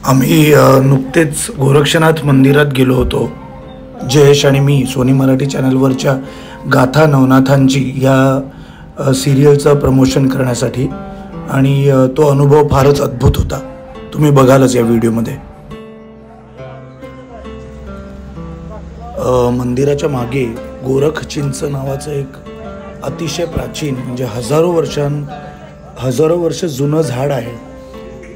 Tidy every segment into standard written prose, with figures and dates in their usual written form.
आम्ही नुकतेच गोरक्षनाथ मंदिरात गेलो होतो। जयेश आणि मी सोनी मराठी चॅनलवरच्या गाथा नवनाथांची या सिरियलचं प्रमोशन करण्यासाठी आणि तो अनुभव फारच अद्भुत होता। तुम्ही बघालच या व्हिडिओमध्ये। मंदिराच्या मागे गोरखचिंच नावाचं एक अतिशय प्राचीन म्हणजे हजारो वर्ष जुनं झाड आहे,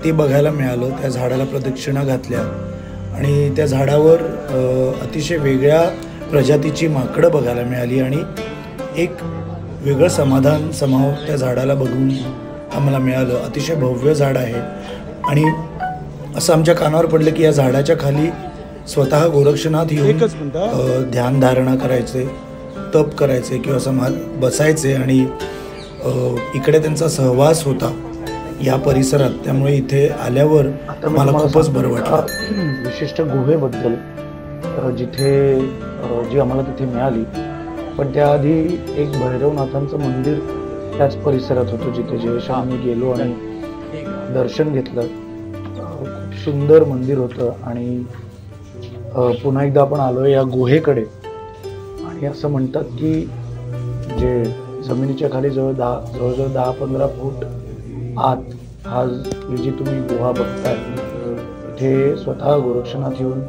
ते बघायला मिळालं। त्या झाडाला प्रदक्षिणा घातल्या आणि त्या झाडावर अतिशय वेगळ्या प्रजातीची माकडं बघायला मिळाली आणि एक वेगळं समाव त्या झाडाला बघून आम्हाला मिळालं। अतिशय भव्य झाड आहे आणि असं आमच्या कानावर पडलं की या झाडाच्या खाली स्वतः गोरक्षनाथ येऊन ध्यानधारणा करायचे, तप करायचे किंवा बसायचे आणि इकडे त्यांचा सहवास होता या परिसरात। त्यामुळे इथे आल्यावर मला खूपच बरं वाटलं। विशिष्ट गुहेबद्दल जी आम्हाला तिथे मिळाली, पण त्याआधी एक भैरवनाथांचं मंदिर त्याच परिसरात होतं जिथे जयेश आम्ही गेलो आणि दर्शन घेतलं। खूप सुंदर मंदिर होतं आणि पुन्हा एकदा आपण आलोय या गुहेकडे आणि असं म्हणतात की जे जमिनीच्या खाली जवळजवळ 10-15 फूट आत ही जी तुम्ही गुहा बघताय, इथे स्वतः गोरक्षनाथ येऊन